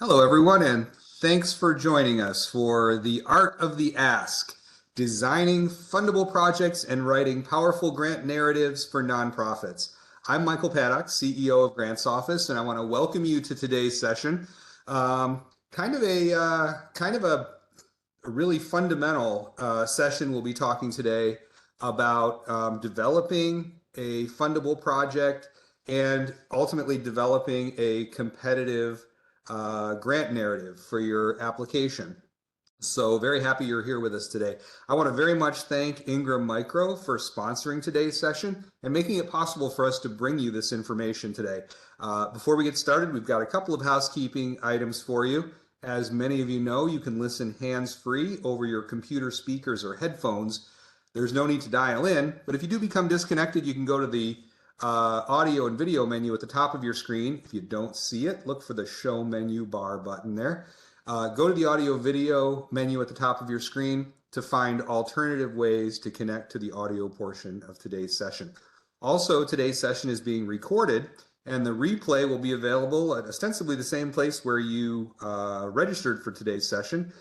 Hello, everyone, and thanks for joining us for The Art of the Ask, designing fundable projects and writing powerful grant narratives for nonprofits. I'm Michael Paddock, CEO of Grants Office, and I want to welcome you to today's session. Kind of a really fundamental session. We'll be talking today about developing a fundable project and ultimately developing a competitive grant narrative for your application. So very happy you're here with us today. I want to very much thank Ingram Micro for sponsoring today's session and making it possible for us to bring you this information today. Before we get started, we've got a couple of housekeeping items for you. As many of you know, you can listen hands-free over your computer speakers or headphones. There's no need to dial in, but if you do become disconnected, you can go to the audio and video menu at the top of your screen. If you don't see it, look for the show menu bar button there. Go to the audio video menu at the top of your screen to find alternative ways to connect to the audio portion of today's session. Also, today's session is being recorded, and the replay will be available at ostensibly the same place where you registered for today's session.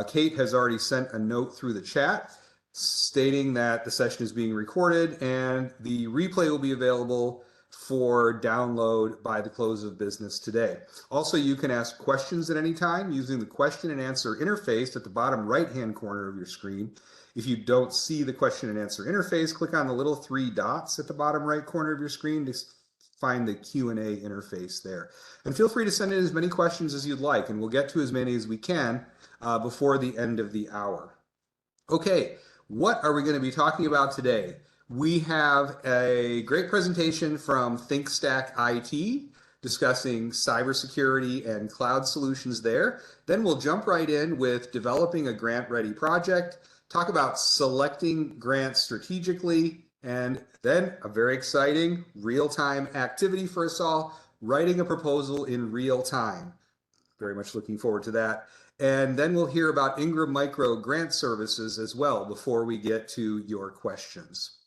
Kate has already sent a note through the chat stating that the session is being recorded and the replay will be available for download by the close of business today. Also, you can ask questions at any time using the question and answer interface at the bottom right-hand corner of your screen. If you don't see the question and answer interface, click on the little three dots at the bottom right corner of your screen to find the Q&A interface there. And feel free to send in as many questions as you'd like, and we'll get to as many as we can before the end of the hour. Okay, what are we going to be talking about today? We have a great presentation from ThinkStack IT discussing cybersecurity and cloud solutions there. Then we'll jump right in with developing a grant-ready project, talk about selecting grants strategically, and then a very exciting real-time activity for us all, writing a proposal in real time. Very much looking forward to that. And then we'll hear about Ingram Micro grant services as well before we get to your questions.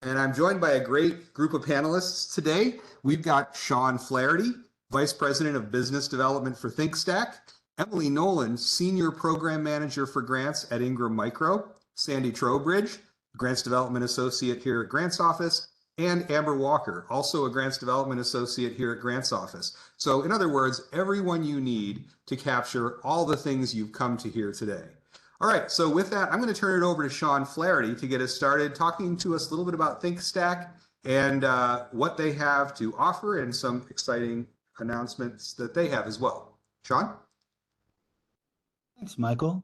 And I'm joined by a great group of panelists today. We've got Sean Flaherty, Vice President of Business Development for ThinkStack, Emily Nolan, Senior Program Manager for Grants at Ingram Micro, Sandy Trowbridge, Grants Development Associate here at Grants Office, and Amber Walker, also a Grants Development Associate here at Grants Office. So in other words, everyone you need to capture all the things you've come to hear today. All right, so with that, I'm going to turn it over to Sean Flaherty to get us started, talking to us a little bit about ThinkStack and what they have to offer and some exciting announcements that they have as well. Sean? Thanks, Michael.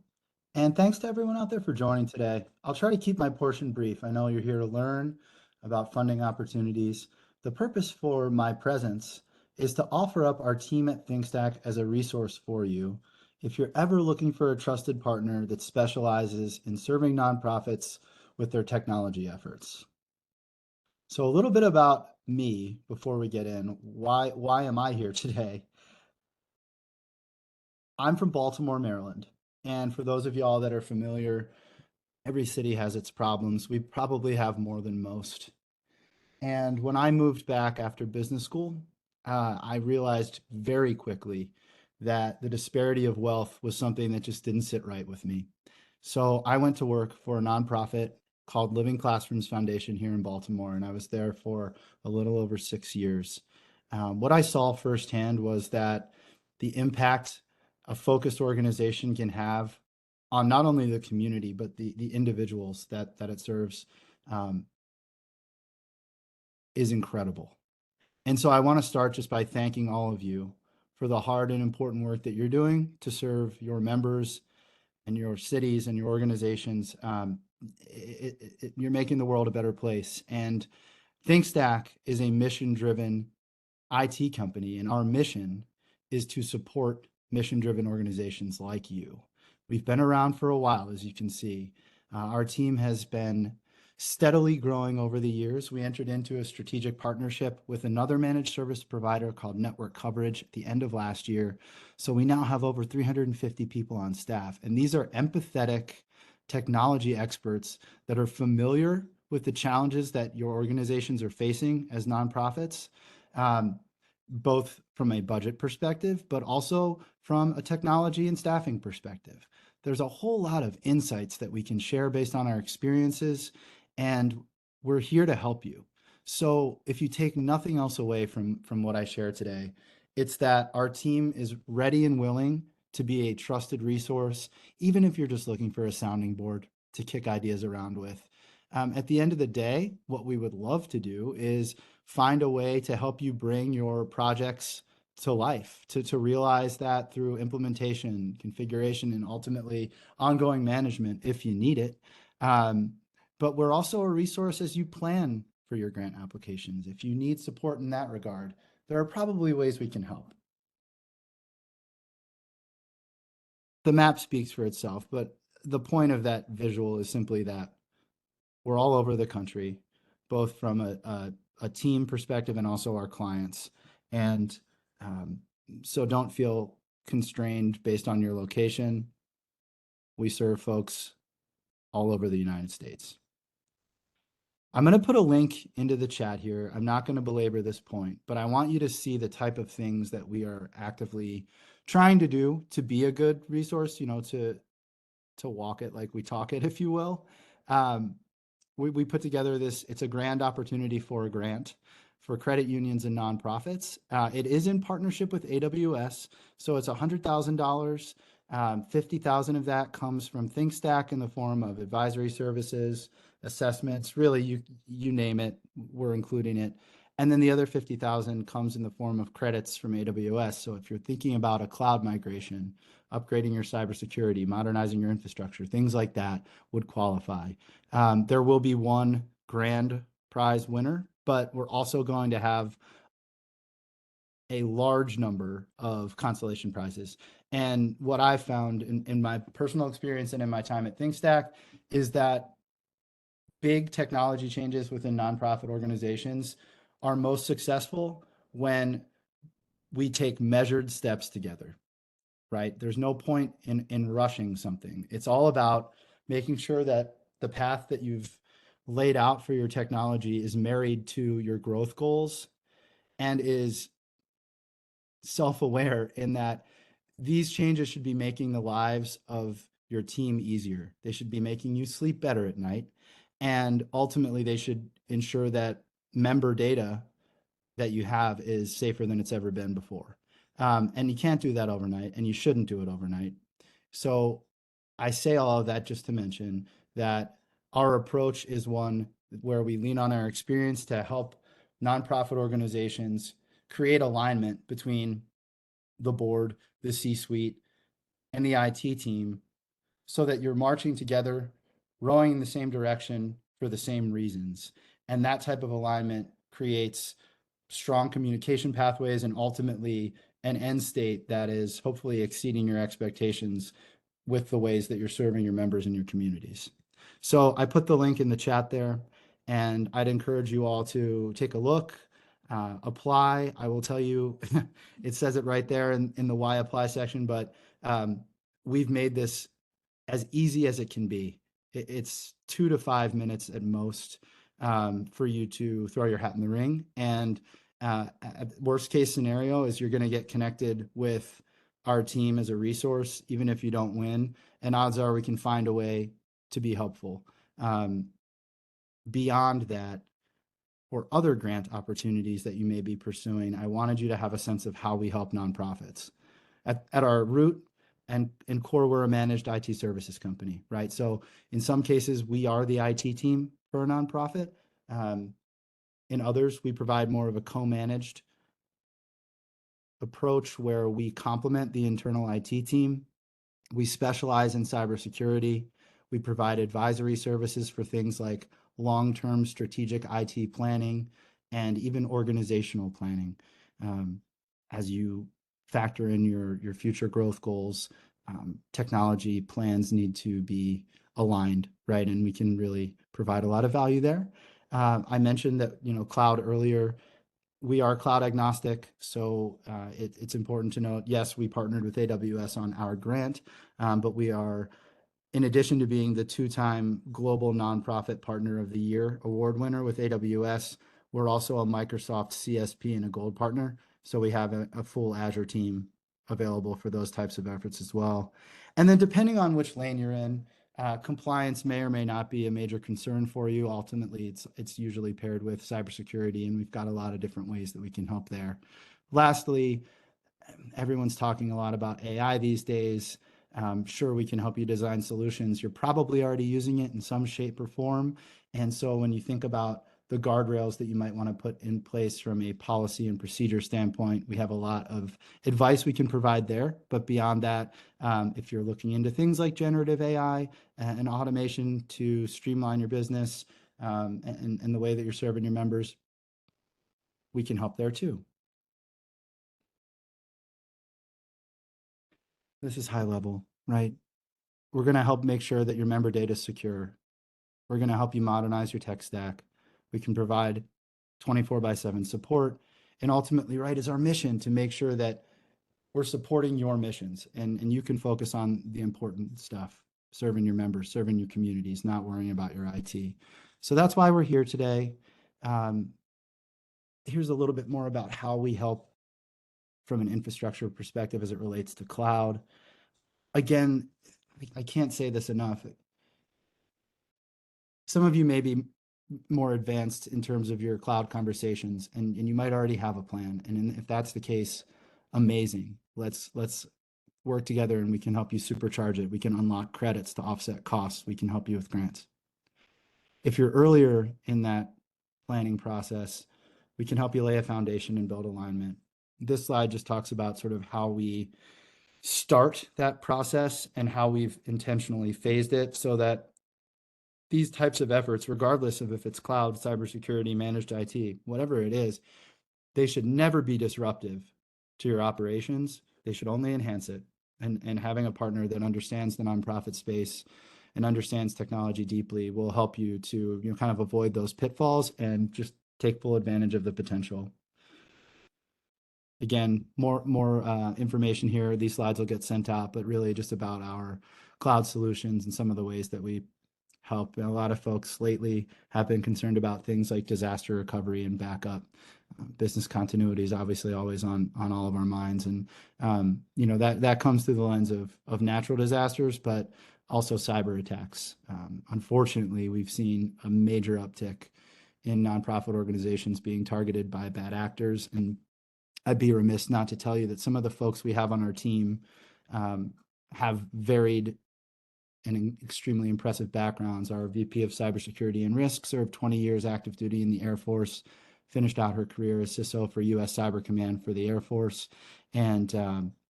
And thanks to everyone out there for joining today. I'll try to keep my portion brief. I know you're here to learn about funding opportunities. The purpose for my presence is to offer up our team at ThinkStack as a resource for you if you're ever looking for a trusted partner that specializes in serving nonprofits with their technology efforts. So a little bit about me before we get in. Why am I here today? I'm from Baltimore, Maryland. And for those of y'all that are familiar, every city has its problems. We probably have more than most. And when I moved back after business school, I realized very quickly that the disparity of wealth was something that just didn't sit right with me. So I went to work for a nonprofit called Living Classrooms Foundation here in Baltimore, and I was there for a little over 6 years. What I saw firsthand was that the impact a focused organization can have on not only the community, but the individuals that it serves is incredible. And so I want to start just by thanking all of you for the hard and important work that you're doing to serve your members and your cities and your organizations. You're making the world a better place. And ThinkStack is a mission-driven IT company, and our mission is to support mission-driven organizations like you. We've been around for a while, as you can see. Our team has been steadily growing over the years. We entered into a strategic partnership with another managed service provider called Network Coverage at the end of last year. So we now have over 350 people on staff. And these are empathetic technology experts that are familiar with the challenges that your organizations are facing as nonprofits. both from a budget perspective, but also from a technology and staffing perspective. There's a whole lot of insights that we can share based on our experiences, and we're here to help you. So if you take nothing else away from what I share today, it's that our team is ready and willing to be a trusted resource, even if you're just looking for a sounding board to kick ideas around with. At the end of the day, what we would love to do is find a way to help you bring your projects to life, to realize that through implementation, configuration, and ultimately ongoing management if you need it. Um, but we're also a resource as you plan for your grant applications. If you need support in that regard, there are probably ways we can help. The map speaks for itself, but the point of that visual is simply that we're all over the country, both from a team perspective and also our clients. And um, so don't feel constrained based on your location. We serve folks all over the United States. I'm going to put a link into the chat here. I'm not going to belabor this point, but I want you to see the type of things that we are actively trying to do to be a good resource, to walk it like we talk it, if you will. Um, we put together this, it's a grand opportunity for a grant for credit unions and nonprofits. It is in partnership with AWS, so it's $100,000. 50,000 of that comes from ThinkStack in the form of advisory services, assessments, really you name it, we're including it. And then the other 50,000 comes in the form of credits from AWS. So if you're thinking about a cloud migration, upgrading your cybersecurity, modernizing your infrastructure, things like that would qualify. There will be one grand prize winner, but we're also going to have a large number of consolation prizes. And what I found in my personal experience and in my time at ThinkStack is that big technology changes within nonprofit organizations are most successful when we take measured steps together, right? There's no point in rushing something. It's all about making sure that the path that you've laid out for your technology is married to your growth goals and is self-aware in that these changes should be making the lives of your team easier. They should be making you sleep better at night. And ultimately, they should ensure that member data that you have is safer than it's ever been before. And you can't do that overnight, and you shouldn't do it overnight. So I say all of that just to mention that our approach is one where we lean on our experience to help nonprofit organizations create alignment between the board, the C-suite, and the IT team so that you're marching together, rowing in the same direction for the same reasons. And that type of alignment creates strong communication pathways and ultimately an end state that is hopefully exceeding your expectations with the ways that you're serving your members and your communities. So I put the link in the chat there, and I'd encourage you all to take a look, apply. I will tell you, it says it right there in the why apply section, but we've made this as easy as it can be. It's 2 to 5 minutes at most for you to throw your hat in the ring. And worst case scenario is you're going to get connected with our team as a resource, even if you don't win. And odds are we can find a way to be helpful. Beyond that, or other grant opportunities that you may be pursuing, I wanted you to have a sense of how we help nonprofits. At our root and core, we're a managed IT services company, right? So in some cases, we are the IT team for a nonprofit. In others, we provide more of a co-managed approach where we complement the internal IT team. We specialize in cybersecurity. We provide advisory services for things like long-term strategic IT planning and even organizational planning. As you factor in your future growth goals, technology plans need to be aligned, right? And we can really provide a lot of value there. I mentioned that, cloud earlier. We are cloud agnostic, so it's important to note, yes, we partnered with AWS on our grant, but we are, in addition to being the 2-time Global Nonprofit Partner of the Year award winner with AWS, we're also a Microsoft CSP and a Gold partner. So we have a full Azure team available for those types of efforts as well. And then depending on which lane you're in, compliance may or may not be a major concern for you. Ultimately, it's usually paired with cybersecurity, and we've got a lot of different ways that we can help there. Lastly, everyone's talking a lot about AI these days. Sure, we can help you design solutions. You're probably already using it in some shape or form. And so when you think about the guardrails that you might want to put in place from a policy and procedure standpoint, we have a lot of advice we can provide there. But beyond that, if you're looking into things like generative AI and automation to streamline your business and the way that you're serving your members, we can help there too. This is high level, right? We're going to help make sure that your member data is secure. We're going to help you modernize your tech stack. We can provide 24/7 support. And ultimately, right, is our mission to make sure that we're supporting your missions and you can focus on the important stuff, serving your members, serving your communities, not worrying about your IT. So that's why we're here today. Here's a little bit more about how we help from an infrastructure perspective as it relates to cloud. Again, I can't say this enough. Some of you may be more advanced in terms of your cloud conversations, and you might already have a plan. And if that's the case, amazing. Let's work together and we can help you supercharge it. We can unlock credits to offset costs. We can help you with grants. If you're earlier in that planning process, we can help you lay a foundation and build alignment. This slide just talks about sort of how we start that process and how we've intentionally phased it so that these types of efforts, regardless of if it's cloud, cybersecurity, managed IT, whatever it is, they should never be disruptive to your operations. They should only enhance it. And having a partner that understands the nonprofit space and understands technology deeply will help you to kind of avoid those pitfalls and just take full advantage of the potential. Again, more information here. These slides will get sent out, but really just about our cloud solutions and some of the ways that we help. And a lot of folks lately have been concerned about things like disaster recovery and backup. Business continuity is obviously always on all of our minds, and that comes through the lens of natural disasters, but also cyber attacks. Unfortunately, we've seen a major uptick in nonprofit organizations being targeted by bad actors, and I'd be remiss not to tell you that some of the folks we have on our team have varied and extremely impressive backgrounds. Our VP of Cybersecurity and Risk served 20 years active duty in the Air Force, finished out her career as CISO for U.S. Cyber Command for the Air Force, and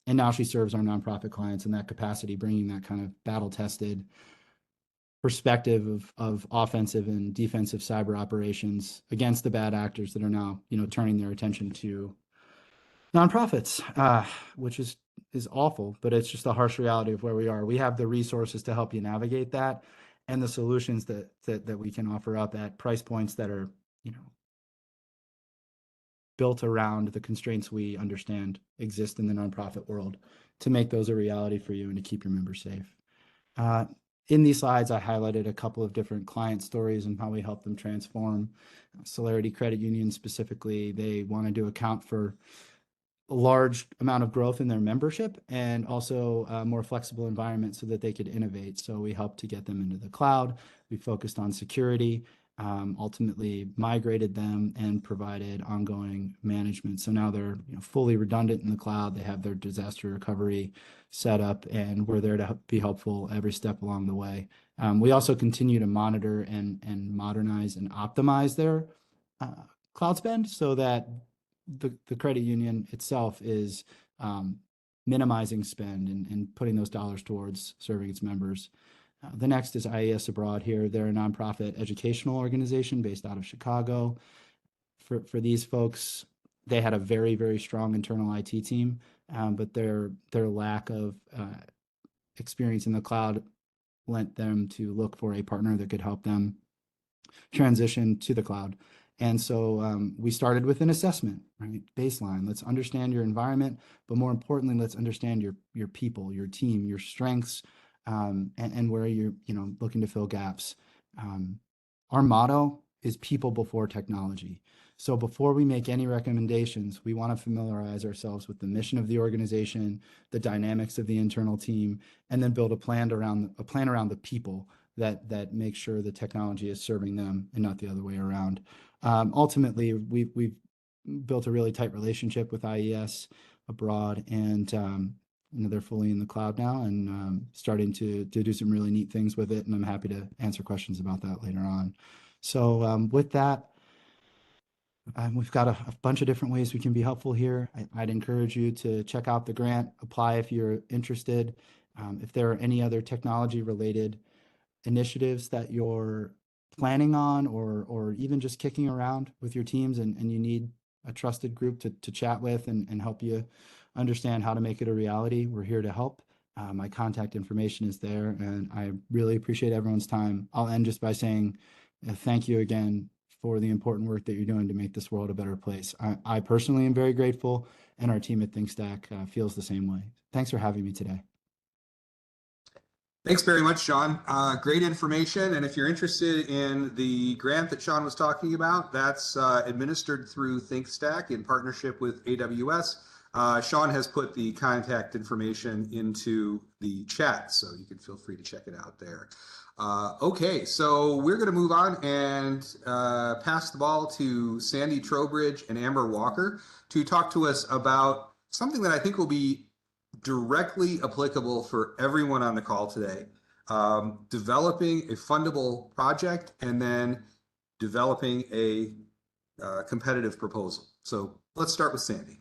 now she serves our nonprofit clients in that capacity, bringing that kind of battle-tested perspective of offensive and defensive cyber operations against the bad actors that are now, turning their attention to nonprofits, which is awful, but it's just the harsh reality of where we are. We have the resources to help you navigate that, and the solutions that we can offer up at price points that are, built around the constraints we understand exist in the nonprofit world to make those a reality for you and to keep your members safe. In these slides, I highlighted a couple of different client stories and how we help them transform. Celerity Credit Union specifically, they wanted to account for a large amount of growth in their membership and also a more flexible environment so that they could innovate. So we helped to get them into the cloud. We focused on security, ultimately migrated them and provided ongoing management. So now they're fully redundant in the cloud. They have their disaster recovery set up, and we're there to be helpful every step along the way. We also continue to monitor and modernize and optimize their cloud spend so that the credit union itself is minimizing spend and putting those dollars towards serving its members. The next is IAS Abroad here. They're a nonprofit educational organization based out of Chicago. For these folks, they had a very, very strong internal IT team, but their lack of experience in the cloud lent them to look for a partner that could help them transition to the cloud. And so we started with an assessment, right? Baseline. Let's understand your environment, but more importantly, let's understand your people, your team, your strengths, and where you're looking to fill gaps. Our motto is people before technology. So before we make any recommendations, we want to familiarize ourselves with the mission of the organization, the dynamics of the internal team, and then build a plan around the people that make sure the technology is serving them and not the other way around. Ultimately, we've built a really tight relationship with IES abroad, and they're fully in the cloud now and starting to do some really neat things with it. And I'm happy to answer questions about that later on. So with that, we've got a bunch of different ways we can be helpful here. I'd encourage you to check out the grant, apply if you're interested. If there are any other technology related initiatives that you're planning on or even just kicking around with your teams and you need a trusted group to chat with and help you understand how to make it a reality, we're here to help. My contact information is there, and I really appreciate everyone's time. I'll end just by saying thank you again for the important work that you're doing to make this world a better place. I personally am very grateful, and our team at ThinkStack feels the same way. Thanks for having me today. Thanks very much, Sean. Great information. And if you're interested in the grant that Sean was talking about, that's administered through ThinkStack in partnership with AWS. Sean has put the contact information into the chat, so you can feel free to check it out there. Okay, so we're going to move on and pass the ball to Sandy Trowbridge and Amber Walker to talk to us about something that I think will be directly applicable for everyone on the call today. Developing a fundable project and then developing a competitive proposal. So let's start with Sandy.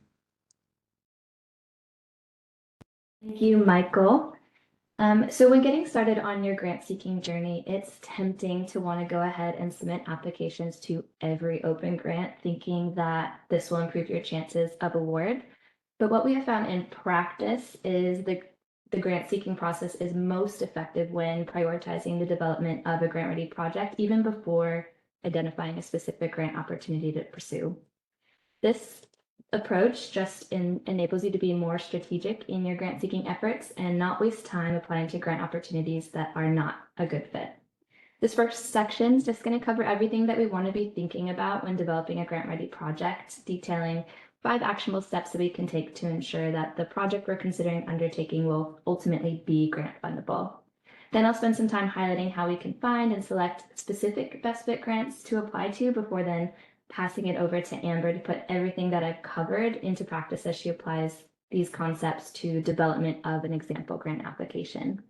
Thank you, Michael. So when getting started on your grant seeking journey, it's tempting to want to go ahead and submit applications to every open grant, thinking that this will improve your chances of award. But what we have found in practice is the grant seeking process is most effective when prioritizing the development of a grant ready project, even before identifying a specific grant opportunity to pursue. This approach just enables you to be more strategic in your grant seeking efforts and not waste time applying to grant opportunities that are not a good fit. This first section is just going to cover everything that we want to be thinking about when developing a grant ready project, detailing 5 actionable steps that we can take to ensure that the project we're considering undertaking will ultimately be grant fundable. Then I'll spend some time highlighting how we can find and select specific best fit grants to apply to before then passing it over to Amber to put everything that I've covered into practice as she applies these concepts to development of an example grant application.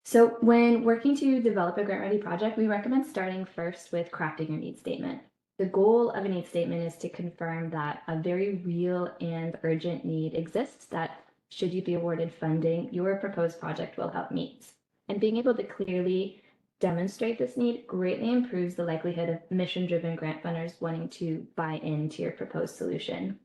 So when working to develop a grant ready project, we recommend starting first with crafting your needs statement. The goal of a needs statement is to confirm that a very real and urgent need exists that, should you be awarded funding, your proposed project will help meet. And being able to clearly demonstrate this need greatly improves the likelihood of mission-driven grant funders wanting to buy into your proposed solution.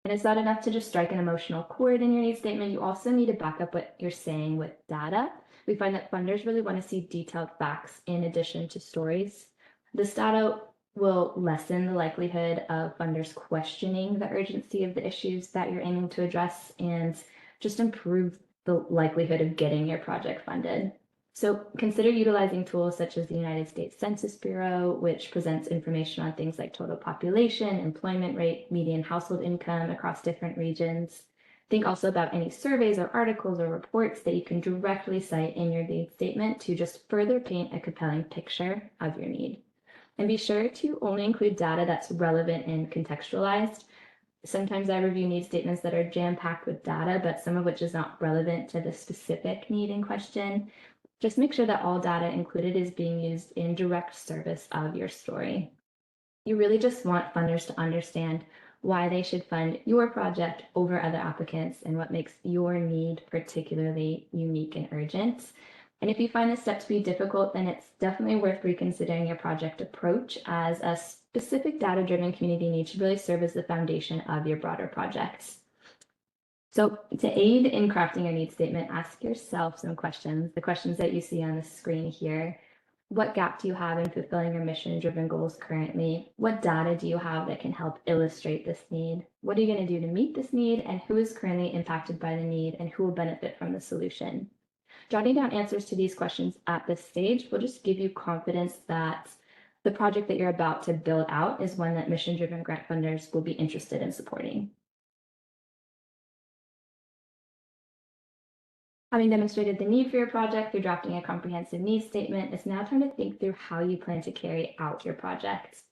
And it's not enough to just strike an emotional chord in your needs statement. You also need to back up what you're saying with data. We find that funders really want to see detailed facts in addition to stories. This data will lessen the likelihood of funders questioning the urgency of the issues that you're aiming to address and just improve the likelihood of getting your project funded. So consider utilizing tools such as the United States Census Bureau, which presents information on things like total population, employment rate, median household income across different regions. Think also about any surveys or articles or reports that you can directly cite in your needs statement to just further paint a compelling picture of your need. And be sure to only include data that's relevant and contextualized. Sometimes I review needs statements that are jam-packed with data, but some of which is not relevant to the specific need in question. Just make sure that all data included is being used in direct service of your story. You really just want funders to understand why they should fund your project over other applicants and what makes your need particularly unique and urgent. And if you find this step to be difficult, then it's definitely worth reconsidering your project approach, as a specific data-driven community need should really serve as the foundation of your broader projects. So to aid in crafting your needs statement, ask yourself some questions, the questions that you see on the screen here. What gap do you have in fulfilling your mission-driven goals currently? What data do you have that can help illustrate this need? What are you going to do to meet this need? And who is currently impacted by the need and who will benefit from the solution? Jotting down answers to these questions at this stage will just give you confidence that the project that you're about to build out is one that mission-driven grant funders will be interested in supporting. Having demonstrated the need for your project through drafting a comprehensive needs statement, it's now time to think through how you plan to carry out your project.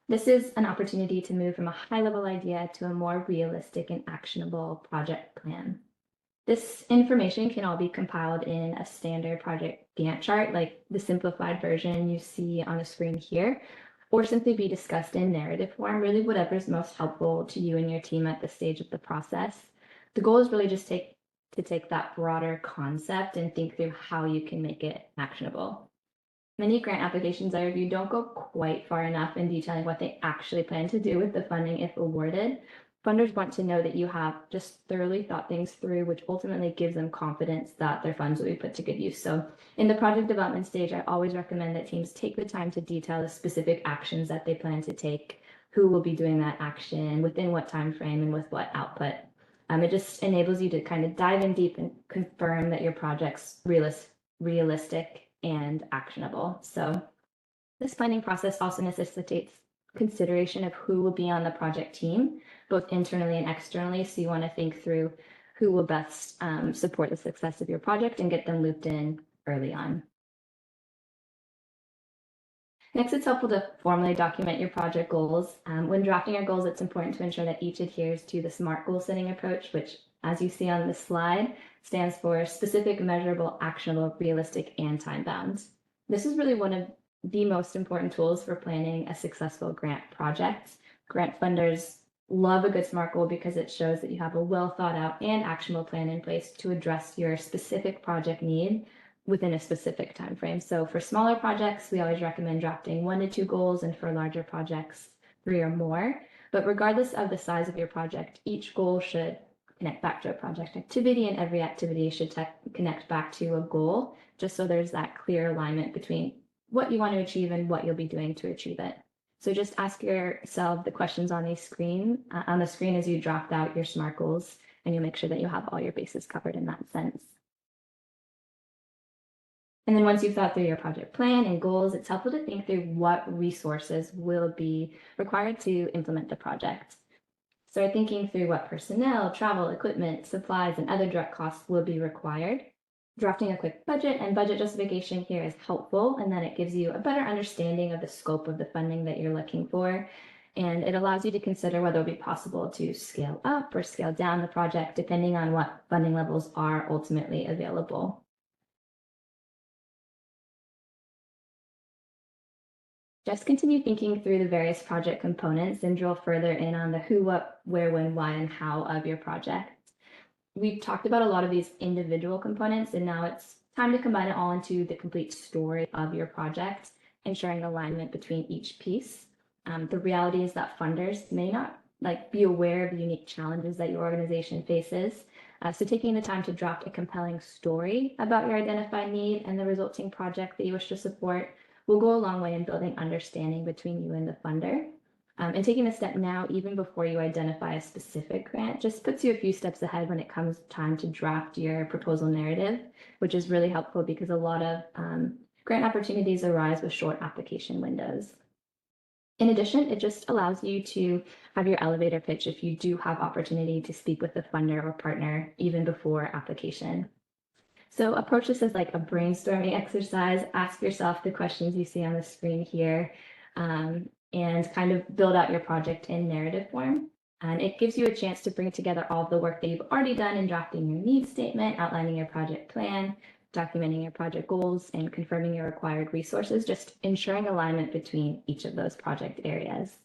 This is an opportunity to move from a high-level idea to a more realistic and actionable project plan. This information can all be compiled in a standard project Gantt chart, like the simplified version you see on the screen here, or simply be discussed in narrative form, really whatever's most helpful to you and your team at this stage of the process. The goal is really just to take that broader concept and think through how you can make it actionable. Many grant applications I review don't go quite far enough in detailing what they actually plan to do with the funding if awarded. Funders want to know that you have just thoroughly thought things through, which ultimately gives them confidence that their funds will be put to good use. So in the project development stage, I always recommend that teams take the time to detail the specific actions that they plan to take, who will be doing that action, within what time frame, and with what output. It just enables you to kind of dive in deep and confirm that your project's realistic and actionable. So this planning process also necessitates consideration of who will be on the project team, both internally and externally. So you want to think through who will best support the success of your project and get them looped in early on. Next, it's helpful to formally document your project goals. When drafting your goals, it's important to ensure that each adheres to the SMART goal setting approach, which, as you see on this slide, stands for specific, measurable, actionable, realistic, and time-bound. This is really one of the most important tools for planning a successful grant project. Grant funders love a good SMART goal because it shows that you have a well thought out and actionable plan in place to address your specific project need within a specific time frame. So for smaller projects, we always recommend drafting 1 to 2 goals, and for larger projects, 3 or more. But regardless of the size of your project, each goal should connect back to a project activity, and every activity should connect back to a goal, just so there's that clear alignment between what you want to achieve and what you'll be doing to achieve it. So just ask yourself the questions on the screen as you draft out your SMART goals, and you'll make sure that you have all your bases covered in that sense. And then once you've thought through your project plan and goals, it's helpful to think through what resources will be required to implement the project. Start thinking through what personnel, travel, equipment, supplies, and other direct costs will be required. Drafting a quick budget and budget justification here is helpful, and then it gives you a better understanding of the scope of the funding that you're looking for. And it allows you to consider whether it will be possible to scale up or scale down the project, depending on what funding levels are ultimately available. Just continue thinking through the various project components and drill further in on the who, what, where, when, why, and how of your project. We've talked about a lot of these individual components, and now it's time to combine it all into the complete story of your project, ensuring alignment between each piece. The reality is that funders may not be aware of the unique challenges that your organization faces. So taking the time to draft a compelling story about your identified need and the resulting project that you wish to support will go a long way in building understanding between you and the funder. And taking a step now, even before you identify a specific grant, just puts you a few steps ahead when it comes time to draft your proposal narrative, which is really helpful because a lot of grant opportunities arise with short application windows. In addition, it just allows you to have your elevator pitch if you do have opportunity to speak with the funder or partner even before application. So approach this as like a brainstorming exercise. Ask yourself the questions you see on the screen here, and kind of build out your project in narrative form. And it gives you a chance to bring together all of the work that you've already done in drafting your needs statement, outlining your project plan, documenting your project goals, and confirming your required resources, just ensuring alignment between each of those project areas.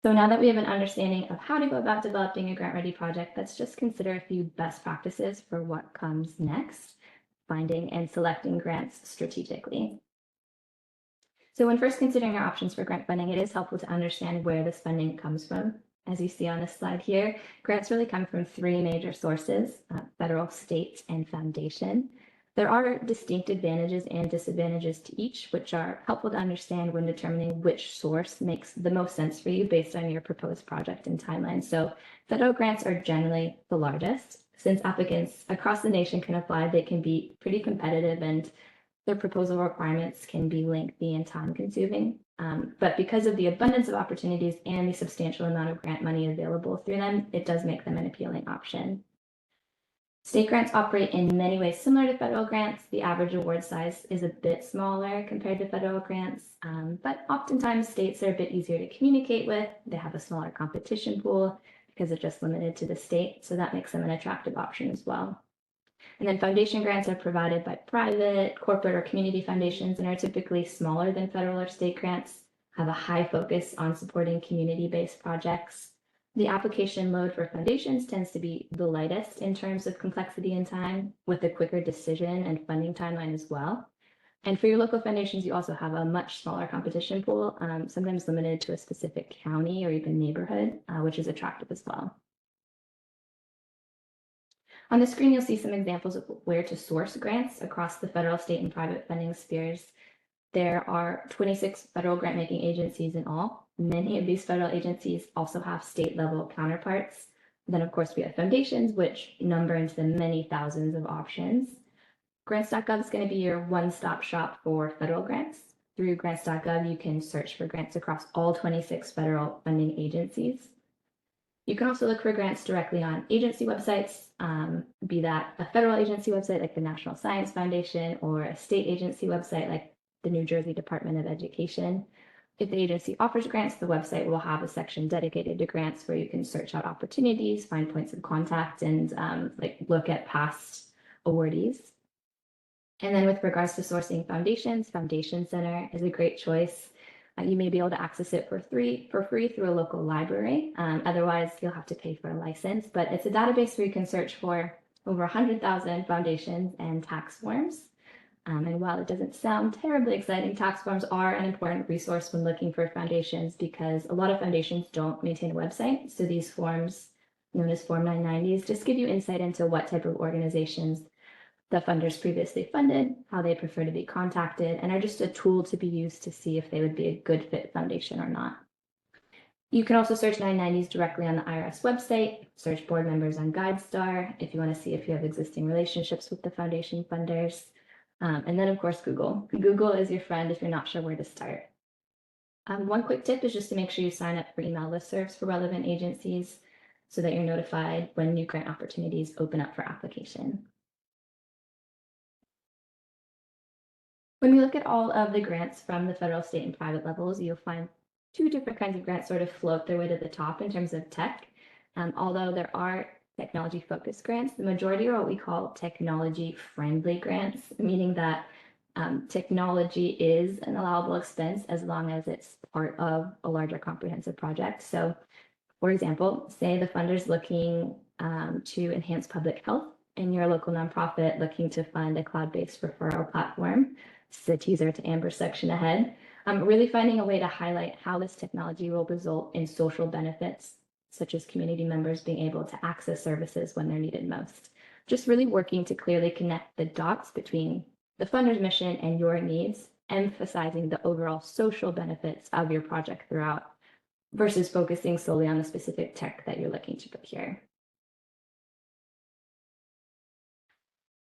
So now that we have an understanding of how to go about developing a grant-ready project, let's just consider a few best practices for what comes next, finding and selecting grants strategically. So when first considering our options for grant funding, it is helpful to understand where this funding comes from. As you see on this slide here, grants really come from 3 major sources: federal, state, and foundation. There are distinct advantages and disadvantages to each, which are helpful to understand when determining which source makes the most sense for you based on your proposed project and timeline. So federal grants are generally the largest. Since applicants across the nation can apply, they can be pretty competitive and their proposal requirements can be lengthy and time-consuming. But because of the abundance of opportunities and the substantial amount of grant money available through them, it does make them an appealing option. State grants operate in many ways similar to federal grants. The average award size is a bit smaller compared to federal grants, but oftentimes states are a bit easier to communicate with. They have a smaller competition pool because they're just limited to the state, so that makes them an attractive option as well. And then foundation grants are provided by private, corporate, or community foundations and are typically smaller than federal or state grants, have a high focus on supporting community-based projects. The application load for foundations tends to be the lightest in terms of complexity and time, with a quicker decision and funding timeline as well. And for your local foundations, you also have a much smaller competition pool, sometimes limited to a specific county or even neighborhood, which is attractive as well. On the screen, you'll see some examples of where to source grants across the federal, state, and private funding spheres. There are 26 federal grant-making agencies in all. Many of these federal agencies also have state-level counterparts. Then, of course, we have foundations, which number into the many thousands of options. Grants.gov is going to be your one-stop shop for federal grants. Through grants.gov, you can search for grants across all 26 federal funding agencies. You can also look for grants directly on agency websites, be that a federal agency website like the National Science Foundation or a state agency website like the New Jersey Department of Education. If the agency offers grants, the website will have a section dedicated to grants where you can search out opportunities, find points of contact, and look at past awardees. And then with regards to sourcing foundations, Foundation Center is a great choice. You may be able to access it for free through a local library. Otherwise, you'll have to pay for a license, but it's a database where you can search for over 100,000 foundations and tax forms. And while it doesn't sound terribly exciting, tax forms are an important resource when looking for foundations because a lot of foundations don't maintain a website. So these forms, known as Form 990s, just give you insight into what type of organizations the funders previously funded, how they prefer to be contacted, and are just a tool to be used to see if they would be a good fit foundation or not. You can also search 990s directly on the IRS website, search board members on GuideStar if you want to see if you have existing relationships with the foundation funders. And then, of course, Google. Google is your friend if you're not sure where to start. One quick tip is just to make sure you sign up for email listservs for relevant agencies so that you're notified when new grant opportunities open up for application. When we look at all of the grants from the federal, state, and private levels, you'll find two different kinds of grants sort of float their way to the top in terms of tech. Although there are technology-focused grants, the majority are what we call technology-friendly grants, meaning that technology is an allowable expense as long as it's part of a larger comprehensive project. So, for example, say the funder's looking to enhance public health and you're a local nonprofit looking to fund a cloud-based referral platform. This is a teaser to Amber's section ahead. Really finding a way to highlight how this technology will result in social benefits, such as community members being able to access services when they're needed most. Just really working to clearly connect the dots between the funder's mission and your needs, emphasizing the overall social benefits of your project throughout, versus focusing solely on the specific tech that you're looking to procure.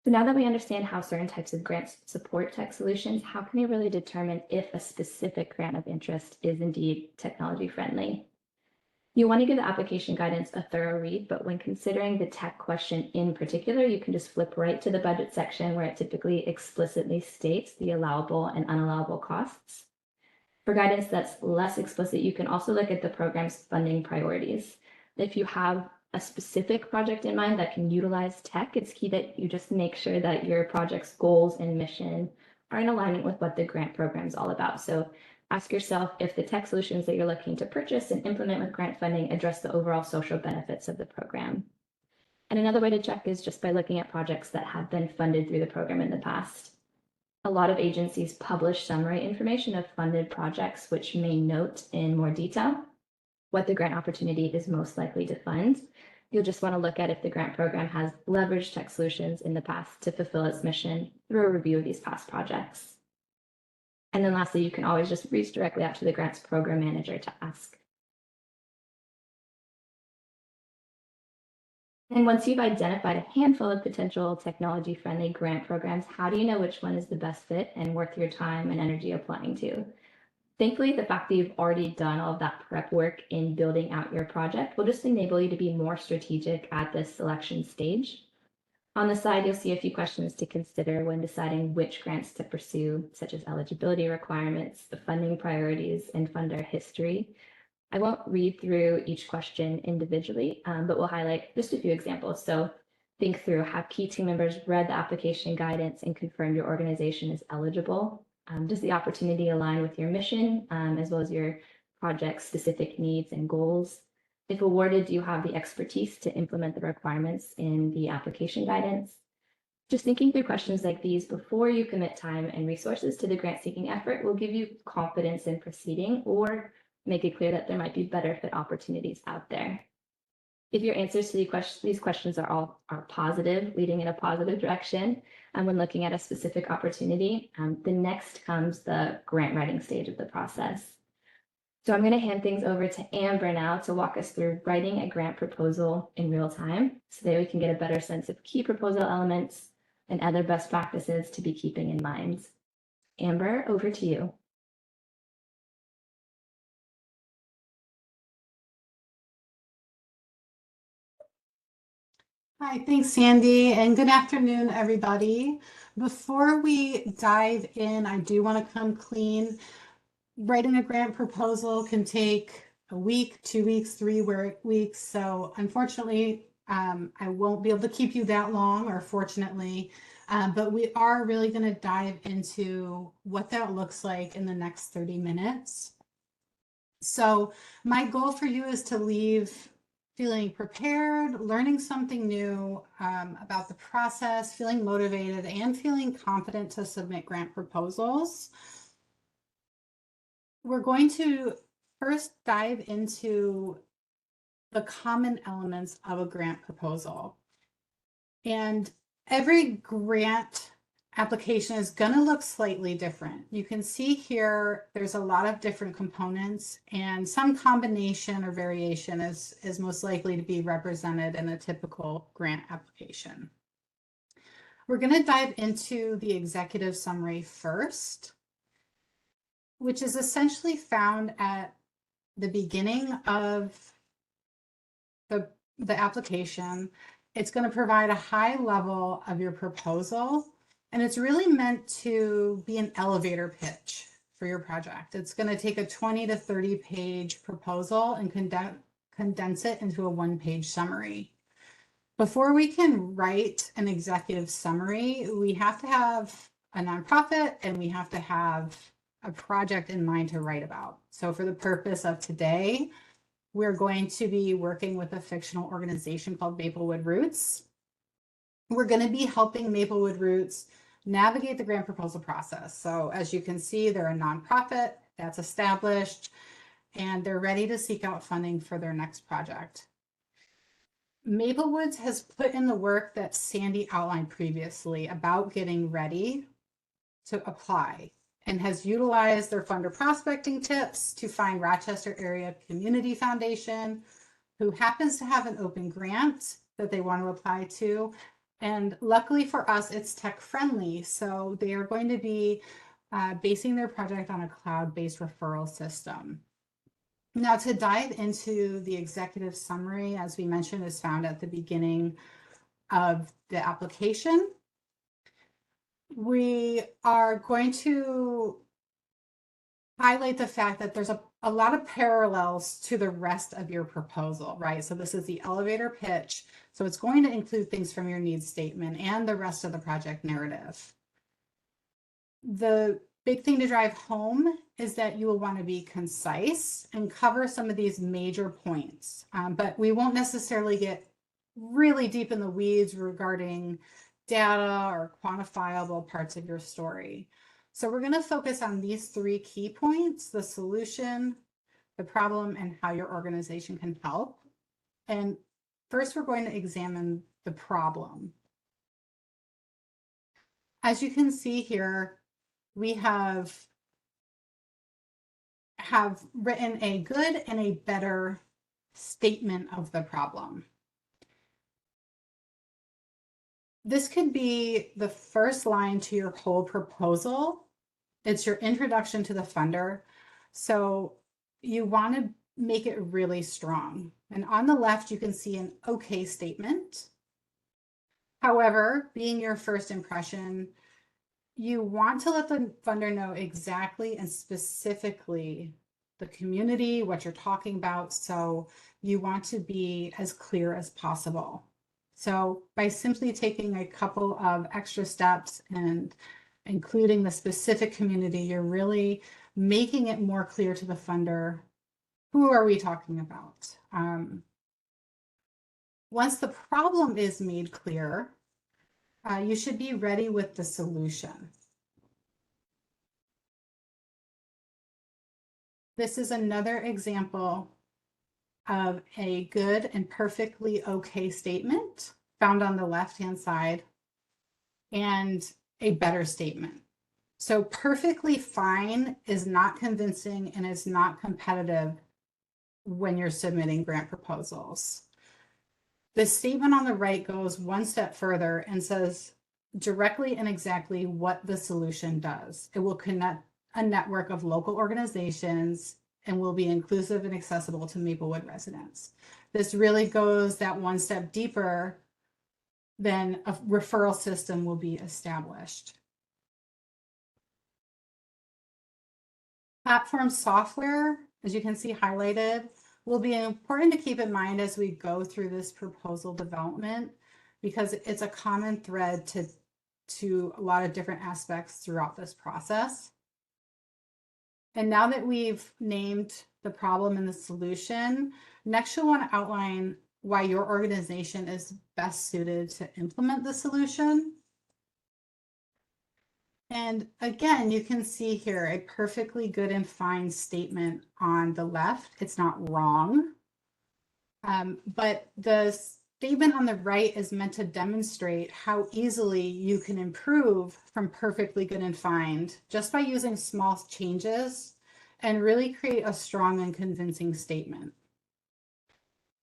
So now that we understand how certain types of grants support tech solutions, how can we really determine if a specific grant of interest is indeed technology friendly? You want to give the application guidance a thorough read, but when considering the tech question in particular, you can just flip right to the budget section where it typically explicitly states the allowable and unallowable costs. For guidance that's less explicit, you can also look at the program's funding priorities. If you have a specific project in mind that can utilize tech, it's key that you just make sure that your project's goals and mission are in alignment with what the grant program is all about. So ask yourself if the tech solutions that you're looking to purchase and implement with grant funding address the overall social benefits of the program. And another way to check is just by looking at projects that have been funded through the program in the past. A lot of agencies publish summary information of funded projects, which may note in more detail what the grant opportunity is most likely to fund. You'll just want to look at if the grant program has leveraged tech solutions in the past to fulfill its mission through a review of these past projects. And then lastly, you can always just reach directly out to the grants program manager to ask. And once you've identified a handful of potential technology-friendly grant programs, how do you know which one is the best fit and worth your time and energy applying to? Thankfully, the fact that you've already done all of that prep work in building out your project will just enable you to be more strategic at this selection stage. On the side, you'll see a few questions to consider when deciding which grants to pursue, such as eligibility requirements, the funding priorities, and funder history. I won't read through each question individually, but we'll highlight just a few examples. So think through, have key team members read the application guidance and confirmed your organization is eligible? Does the opportunity align with your mission, as well as your project's specific needs and goals? If awarded, do you have the expertise to implement the requirements in the application guidance? Just thinking through questions like these before you commit time and resources to the grant seeking effort will give you confidence in proceeding or make it clear that there might be better fit opportunities out there. If your answers to these questions are positive, leading in a positive direction, and when looking at a specific opportunity, the next comes the grant writing stage of the process. So I'm going to hand things over to Amber now to walk us through writing a grant proposal in real time so that we can get a better sense of key proposal elements and other best practices to be keeping in mind. Amber, over to you. Hi, thanks, Sandy, and good afternoon, everybody. Before we dive in, I do want to come clean. Writing a grant proposal can take a week, 2 weeks, 3 weeks. So unfortunately, I won't be able to keep you that long, or fortunately, but we are really going to dive into what that looks like in the next 30 minutes. So my goal for you is to leave feeling prepared, learning something new about the process, feeling motivated, and feeling confident to submit grant proposals. We're going to first dive into the common elements of a grant proposal. And every grant application is going to look slightly different. You can see here there's a lot of different components, and some combination or variation is most likely to be represented in a typical grant application. We're going to dive into the executive summary first, which is essentially found at the beginning of the application. It's going to provide a high level of your proposal, and it's really meant to be an elevator pitch for your project. It's going to take a 20 to 30 page proposal and condense it into a 1-page summary. Before we can write an executive summary, we have to have a nonprofit and we have to have a project in mind to write about. So for the purpose of today, we're going to be working with a fictional organization called Maplewood Roots. We're going to be helping Maplewood Roots navigate the grant proposal process. So as you can see, they're a nonprofit that's established, and they're ready to seek out funding for their next project. Maplewoods has put in the work that Sandy outlined previously about getting ready to apply, and has utilized their funder prospecting tips to find Rochester Area Community Foundation, who happens to have an open grant that they want to apply to. And luckily for us, it's tech friendly. So they are going to be basing their project on a cloud-based referral system. Now, to dive into the executive summary, as we mentioned, is found at the beginning of the application. We are going to highlight the fact that there's a lot of parallels to the rest of your proposal, right? So this is the elevator pitch. So it's going to include things from your needs statement and the rest of the project narrative. The big thing to drive home is that you will want to be concise and cover some of these major points, but we won't necessarily get really deep in the weeds regarding data or quantifiable parts of your story. So we're going to focus on these 3 key points: the solution, the problem, and how your organization can help. And first, we're going to examine the problem. As you can see here, we have written a good and a better statement of the problem. This could be the first line to your whole proposal. It's your introduction to the funder. So you want to make it really strong. And on the left, you can see an okay statement. However, being your first impression, you want to let the funder know exactly and specifically the community, what you're talking about. So you want to be as clear as possible. So by simply taking a couple of extra steps and including the specific community, you're really making it more clear to the funder, who are we talking about? Once the problem is made clear, you should be ready with the solution. This is another example of a good and perfectly okay statement found on the left-hand side and a better statement. So perfectly fine is not convincing and is not competitive when you're submitting grant proposals. The statement on the right goes one step further and says directly and exactly what the solution does. It will connect a network of local organizations and will be inclusive and accessible to Maplewood residents. This really goes that one step deeper than a referral system will be established. Platform software, as you can see highlighted, will be important to keep in mind as we go through this proposal development, because it's a common thread to a lot of different aspects throughout this process. And now that we've named the problem and the solution, next you'll want to outline why your organization is best suited to implement the solution. And again, you can see here a perfectly good and fine statement on the left. It's not wrong, but the statement on the right is meant to demonstrate how easily you can improve from perfectly good and fine just by using small changes and really create a strong and convincing statement.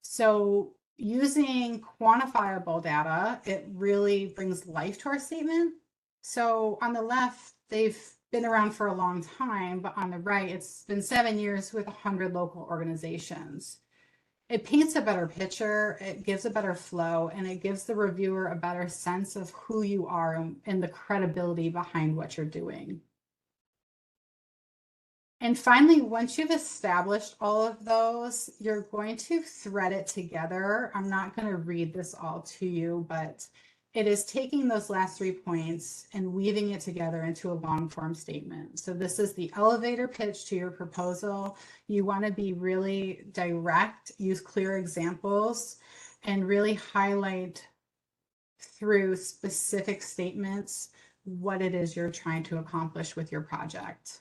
So using quantifiable data, it really brings life to our statement. So on the left, they've been around for a long time, but on the right, it's been 7 years with 100 local organizations. It paints a better picture, it gives a better flow, and it gives the reviewer a better sense of who you are and the credibility behind what you're doing. And finally, once you've established all of those, you're going to thread it together. I'm not going to read this all to you, but it is taking those last 3 points and weaving it together into a long form statement. So this is the elevator pitch to your proposal. You want to be really direct, use clear examples, and really highlight through specific statements what it is you're trying to accomplish with your project.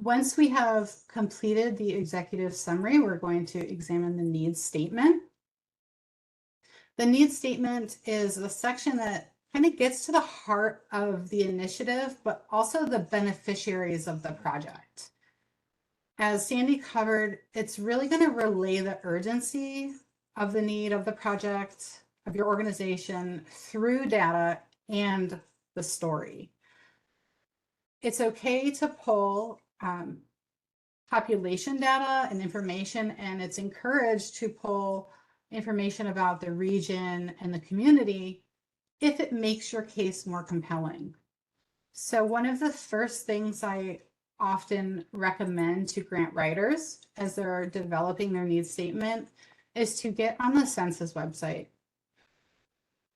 Once we have completed the executive summary, we're going to examine the needs statement. The needs statement is the section that kind of gets to the heart of the initiative, but also the beneficiaries of the project. As Sandy covered, it's really going to relay the urgency of the need of the project, of your organization, through data and the story. It's okay to pull population data and information, and it's encouraged to pull information about the region and the community if it makes your case more compelling. So one of the first things I often recommend to grant writers as they're developing their needs statement is to get on the census website.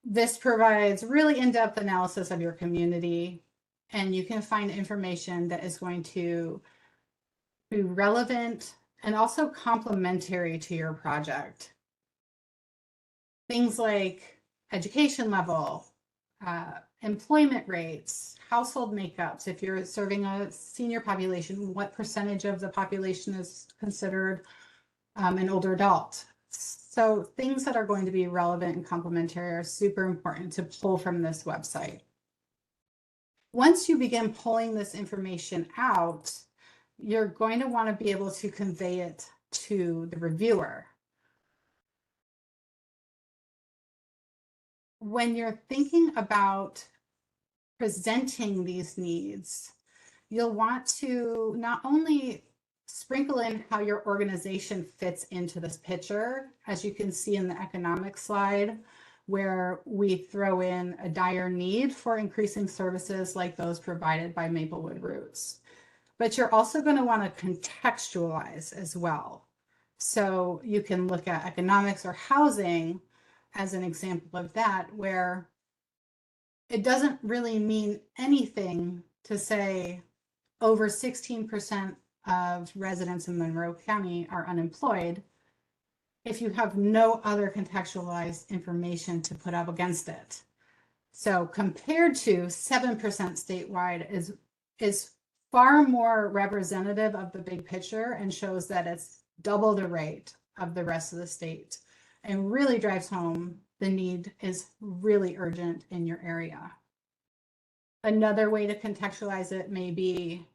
This provides really in-depth analysis of your community, and you can find information that is going to be relevant and also complementary to your project. Things like education level, employment rates, household makeups. If you're serving a senior population, what percentage of the population is considered an older adult? So things that are going to be relevant and complementary are super important to pull from this website. Once you begin pulling this information out, you're going to want to be able to convey it to the reviewer. when you're thinking about presenting these needs, you'll want to not only sprinkle in how your organization fits into this picture, as you can see in the economic slide, where we throw in a dire need for increasing services like those provided by Maplewood Roots. But you're also going to want to contextualize as well. So you can look at economics or housing as an example of that, where it doesn't really mean anything to say over 16% of residents in Monroe County are unemployed if you have no other contextualized information to put up against it. So compared to 7% statewide is far more representative of the big picture and shows that it's double the rate of the rest of the state and really drives home the need is really urgent in your area. Another way to contextualize it may be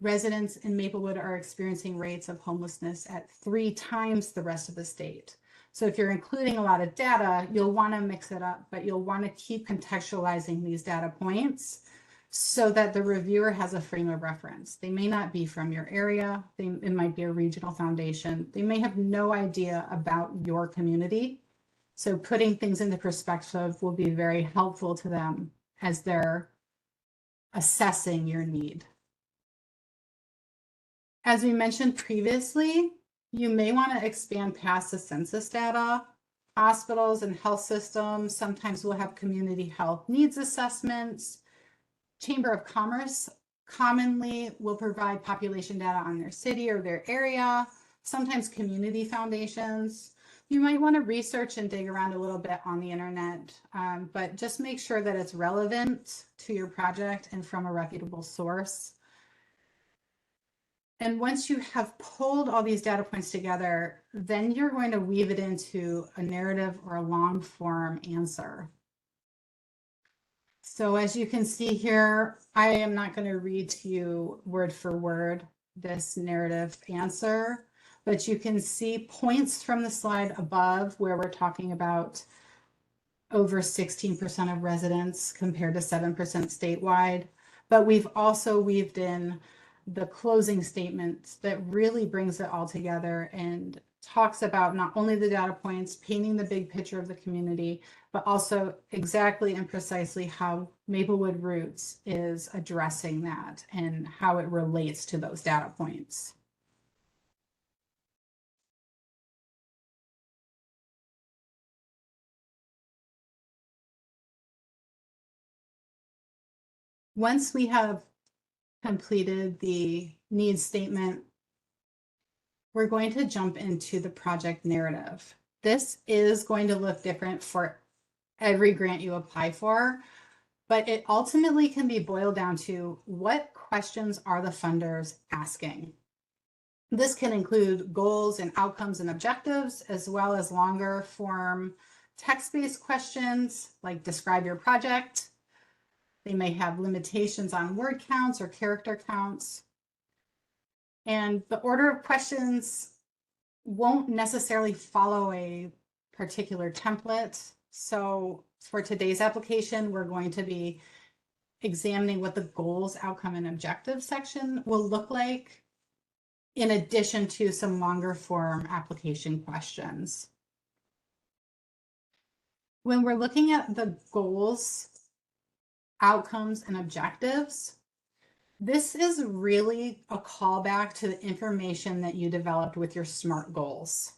residents in Maplewood are experiencing rates of homelessness at 3 times the rest of the state. So if you're including a lot of data, you'll want to mix it up, but you'll want to keep contextualizing these data points so that the reviewer has a frame of reference. They may not be from your area. It might be a regional foundation. They may have no idea about your community. So putting things into perspective will be very helpful to them as they're assessing your need. As we mentioned previously, you may want to expand past the census data. Hospitals and health systems sometimes will have community health needs assessments. Chamber of Commerce commonly will provide population data on their city or their area, sometimes community foundations. You might want to research and dig around a little bit on the internet, but just make sure that it's relevant to your project and from a reputable source. And once you have pulled all these data points together, then you're going to weave it into a narrative or a long form answer. So as you can see here, I am not going to read to you word for word this narrative answer, but you can see points from the slide above where we're talking about over 16% of residents compared to 7% statewide. But we've also weaved in the closing statements that really brings it all together and talks about not only the data points, painting the big picture of the community, but also exactly and precisely how Maplewood Roots is addressing that and how it relates to those data points. Once we have completed the needs statement, we're going to jump into the project narrative. This is going to look different for every grant you apply for, but it ultimately can be boiled down to what questions are the funders asking. This can include goals and outcomes and objectives, as well as longer form text-based questions like describe your project. They may have limitations on word counts or character counts. And the order of questions won't necessarily follow a particular template. So for today's application, we're going to be examining what the goals, outcome, and objective section will look like, in addition to some longer form application questions. When we're looking at the goals, outcomes, and objectives, this is really a callback to the information that you developed with your SMART goals.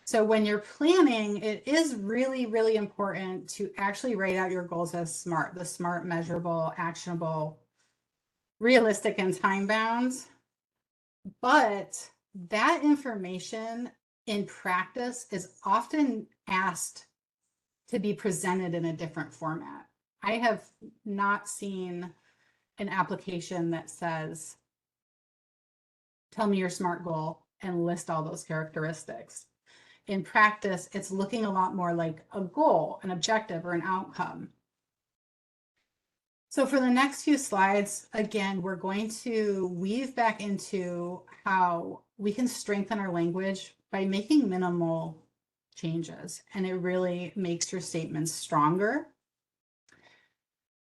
So when you're planning, it is really, really important to actually write out your goals as SMART, the SMART, measurable, actionable, realistic, and time bound. But that information in practice is often asked to be presented in a different format. I have not seen an application that says, tell me your SMART goal and list all those characteristics. In practice, it's looking a lot more like a goal, an objective, or an outcome. So for the next few slides, again, we're going to weave back into how we can strengthen our language by making minimal changes, and it really makes your statements stronger.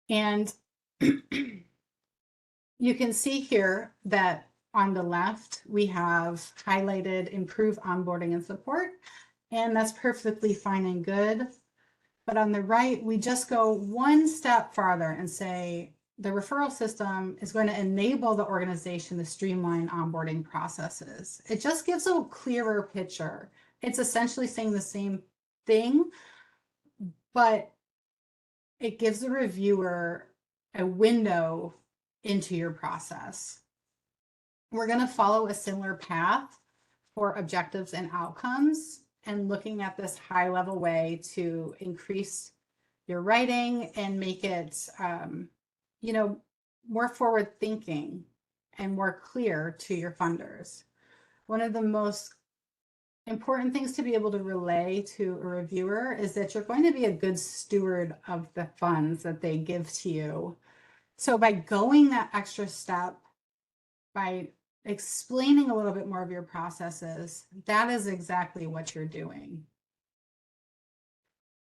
And you can see here that on the left, we have highlighted improve onboarding and support, and that's perfectly fine and good. But on the right, we just go one step farther and say the referral system is going to enable the organization to streamline onboarding processes. It just gives a clearer picture. It's essentially saying the same thing, but it gives the reviewer a window into your process. We're going to follow a similar path for objectives and outcomes, and looking at this high level way to increase your writing and make it, more forward thinking and more clear to your funders. One of the most important things to be able to relay to a reviewer is that you're going to be a good steward of the funds that they give to you. So by going that extra step, by explaining a little bit more of your processes, that is exactly what you're doing.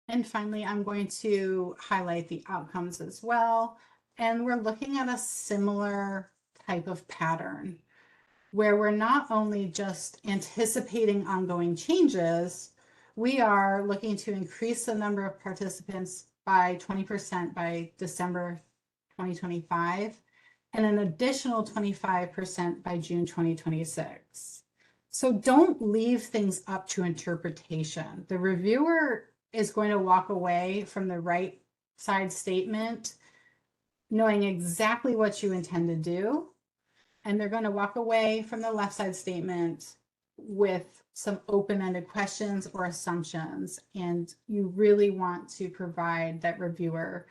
And finally, I'm going to highlight the outcomes as well. And we're looking at a similar type of pattern where we're not only just anticipating ongoing changes, we are looking to increase the number of participants by 20% by December 2025, and an additional 25% by June 2026. So don't leave things up to interpretation. The reviewer is going to walk away from the right side statement knowing exactly what you intend to do, and they're going to walk away from the left side statement with some open-ended questions or assumptions, and you really want to provide that reviewer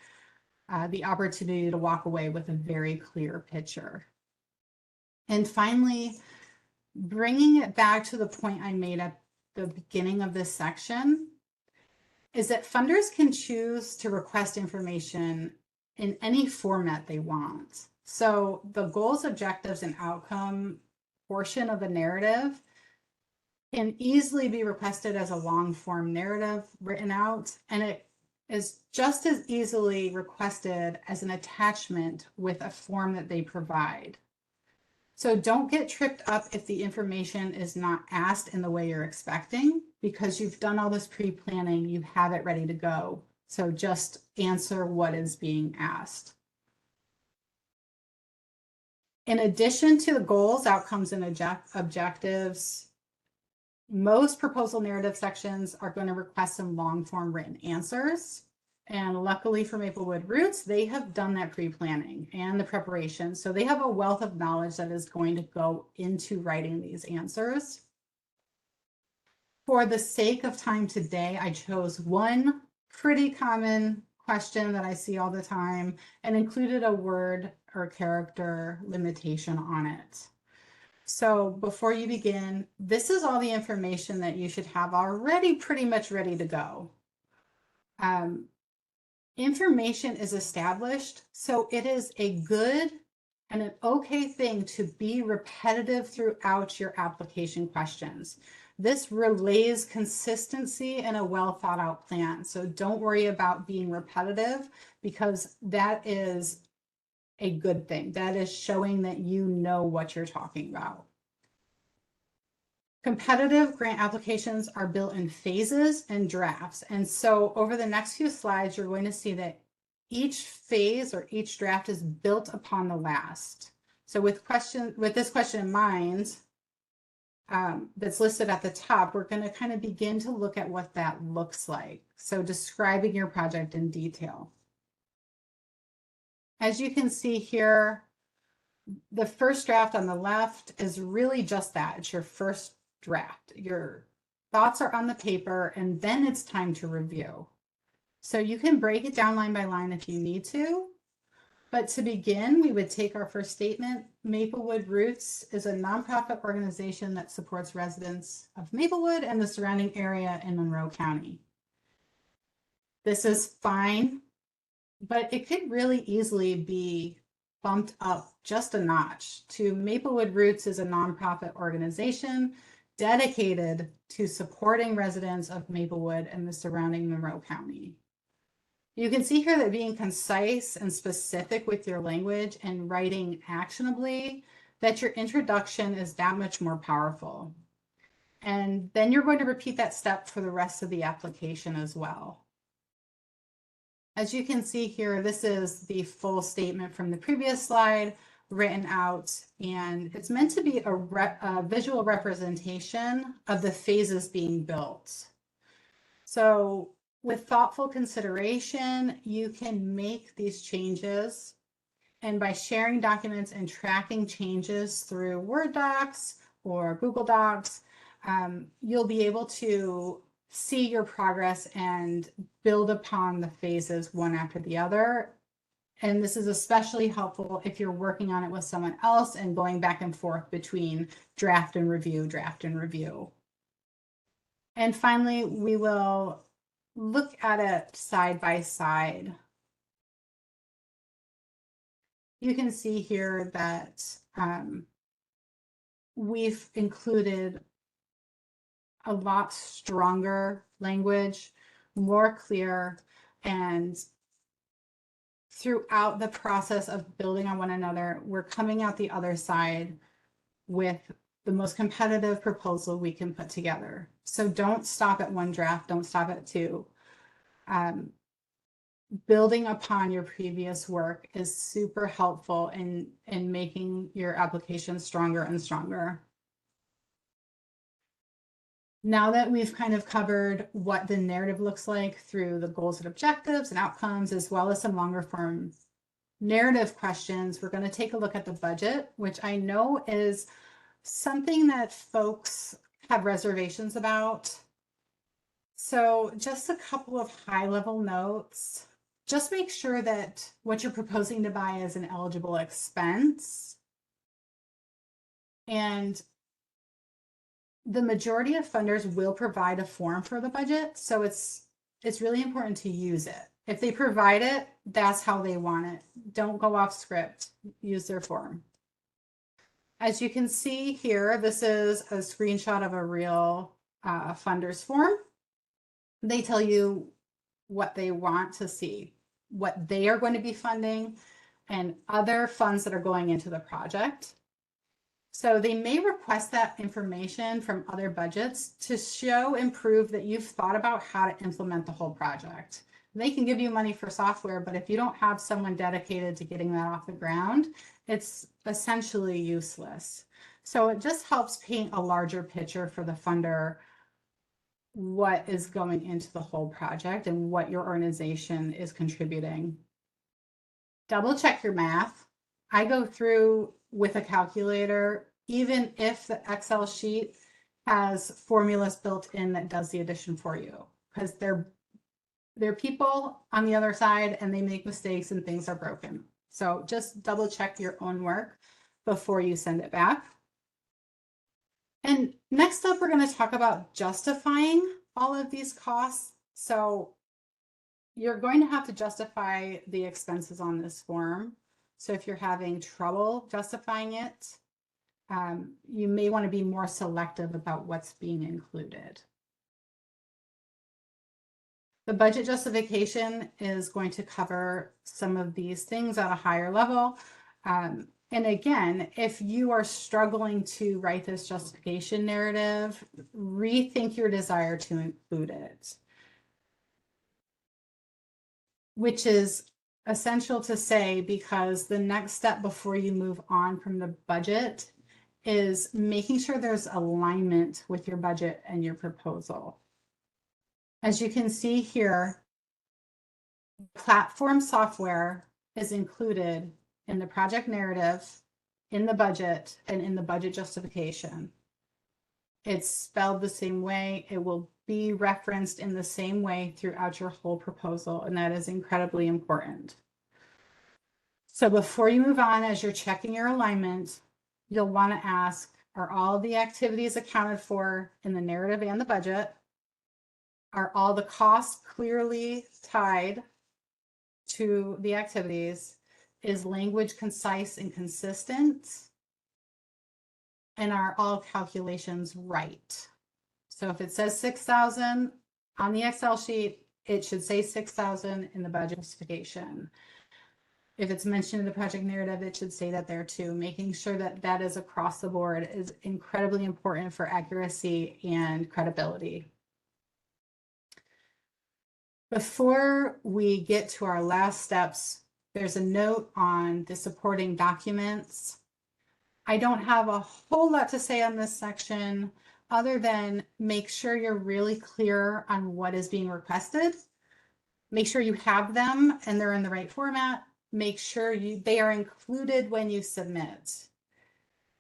the opportunity to walk away with a very clear picture. And finally, bringing it back to the point I made at the beginning of this section, is that funders can choose to request information in any format they want. So the goals, objectives, and outcome portion of the narrative can easily be requested as a long form narrative written out, and it is just as easily requested as an attachment with a form that they provide. So don't get tripped up if the information is not asked in the way you're expecting, because you've done all this pre-planning, you have it ready to go. So just answer what is being asked. In addition to the goals, outcomes, and objectives, most proposal narrative sections are going to request some long form written answers. And luckily for Maplewood Roots, they have done that pre-planning and the preparation. So they have a wealth of knowledge that is going to go into writing these answers. For the sake of time today, I chose one pretty common question that I see all the time and included a word or character limitation on it. So before you begin, this is all the information that you should have already pretty much ready to go. Information is established, so it is a good and an okay thing to be repetitive throughout your application questions. This relays consistency and a well thought out plan. So don't worry about being repetitive, because that is a good thing. That is showing that you know what you're talking about. Competitive grant applications are built in phases and drafts. And so over the next few slides, you're going to see that each phase or each draft is built upon the last. So with this question in mind, that's listed at the top, we're going to kind of begin to look at what that looks like. So describing your project in detail. As you can see here, the first draft on the left is really just that. It's your first draft. Your thoughts are on the paper, and then it's time to review. So you can break it down line by line if you need to. But to begin, we would take our first statement. Maplewood Roots is a nonprofit organization that supports residents of Maplewood and the surrounding area in Monroe County. This is fine, but it could really easily be bumped up just a notch to Maplewood Roots is a nonprofit organization dedicated to supporting residents of Maplewood and the surrounding Monroe County. You can see here that being concise and specific with your language and writing actionably, that your introduction is that much more powerful. And then you're going to repeat that step for the rest of the application as well. As you can see here, this is the full statement from the previous slide written out, and it's meant to be a visual representation of the phases being built. So with thoughtful consideration, you can make these changes, and by sharing documents and tracking changes through Word docs or Google Docs, you'll be able to see your progress and build upon the phases one after the other. And this is especially helpful if you're working on it with someone else and going back and forth between draft and review, draft and review. And finally, we will look at it side by side. You can see here that we've included a lot stronger language, more clear, and throughout the process of building on one another, we're coming out the other side with the most competitive proposal we can put together. So don't stop at one draft, don't stop at two. Building upon your previous work is super helpful in making your application stronger and stronger. Now that we've kind of covered what the narrative looks like through the goals and objectives and outcomes, as well as some longer form narrative questions, we're going to take a look at the budget, which I know is something that folks have reservations about. So just a couple of high-level notes. Just make sure that what you're proposing to buy is an eligible expense. And the majority of funders will provide a form for the budget, so it's really important to use it. If they provide it, that's how they want it. Don't go off script, use their form. As you can see here, this is a screenshot of a real funder's form. They tell you what they want to see, what they are going to be funding, and other funds that are going into the project. So they may request that information from other budgets to show and prove that you've thought about how to implement the whole project. They can give you money for software, but if you don't have someone dedicated to getting that off the ground, it's essentially useless. So it just helps paint a larger picture for the funder, what is going into the whole project and what your organization is contributing. Double check your math. I go through with a calculator, even if the Excel sheet has formulas built in that does the addition for you, because they're people on the other side and they make mistakes and things are broken. So just double check your own work before you send it back. And next up, we're going to talk about justifying all of these costs. So you're going to have to justify the expenses on this form. So if you're having trouble justifying it, you may want to be more selective about what's being included. The budget justification is going to cover some of these things at a higher level. And again, if you are struggling to write this justification narrative, rethink your desire to include it, which is essential to say because the next step before you move on from the budget is making sure there's alignment with your budget and your proposal. As you can see here, platform software is included in the project narrative, in the budget, and in the budget justification. It's spelled the same way. It will be referenced in the same way throughout your whole proposal, and that is incredibly important. So before you move on, as you're checking your alignment, you'll want to ask, are all the activities accounted for in the narrative and the budget? Are all the costs clearly tied to the activities? Is language concise and consistent? and are all calculations right? So if it says 6,000 on the Excel sheet, it should say 6,000 in the budget justification. If it's mentioned in the project narrative, it should say that there too. Making sure that that is across the board is incredibly important for accuracy and credibility. Before we get to our last steps, there's a note on the supporting documents. I don't have a whole lot to say on this section other than make sure you're really clear on what is being requested. Make sure you have them and they're in the right format. Make sure they are included when you submit.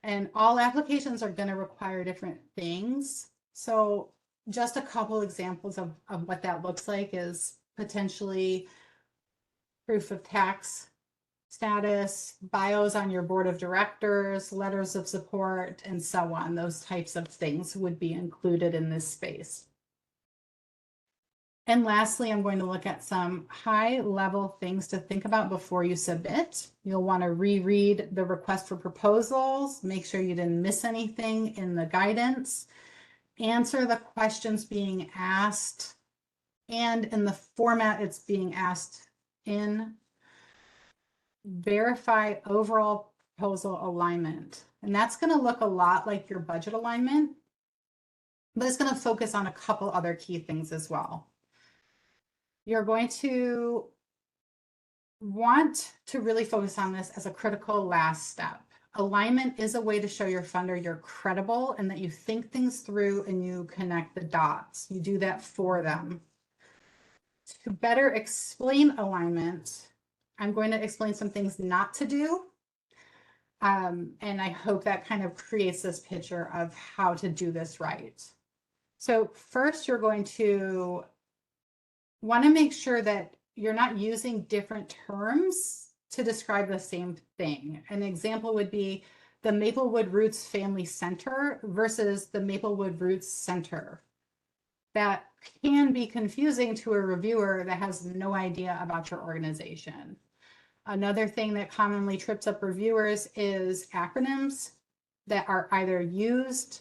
And all applications are going to require different things. So just a couple examples of what that looks like is potentially proof of tax status, bios on your board of directors, letters of support, and so on. Those types of things would be included in this space. And lastly, I'm going to look at some high-level things to think about before you submit. You'll want to reread the request for proposals, make sure you didn't miss anything in the guidance, answer the questions being asked, and in the format it's being asked in. Verify overall proposal alignment. And that's going to look a lot like your budget alignment, but it's going to focus on a couple other key things as well. You're going to want to really focus on this as a critical last step. Alignment is a way to show your funder you're credible and that you think things through and you connect the dots. You do that for them. To better explain alignment, I'm going to explain some things not to do. And I hope that kind of creates this picture of how to do this right. So first, you're going to want to make sure that you're not using different terms to describe the same thing. An example would be the Maplewood Roots Family Center versus the Maplewood Roots Center. That can be confusing to a reviewer that has no idea about your organization. Another thing that commonly trips up reviewers is acronyms that are either used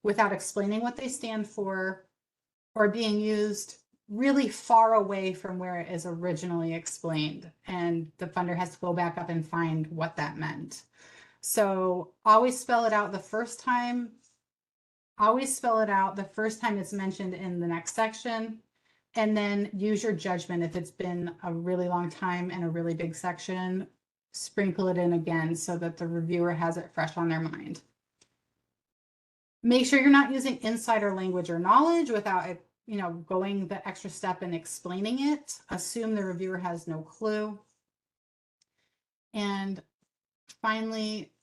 without explaining what they stand for or being used really far away from where it is originally explained. And the funder has to go back up and find what that meant. So always spell it out the first time. Always spell it out the first time it's mentioned in the next section. And then use your judgment. If it's been a really long time and a really big section, sprinkle it in again so that the reviewer has it fresh on their mind. Make sure you're not using insider language or knowledge without it, going the extra step and explaining it. Assume the reviewer has no clue. And finally,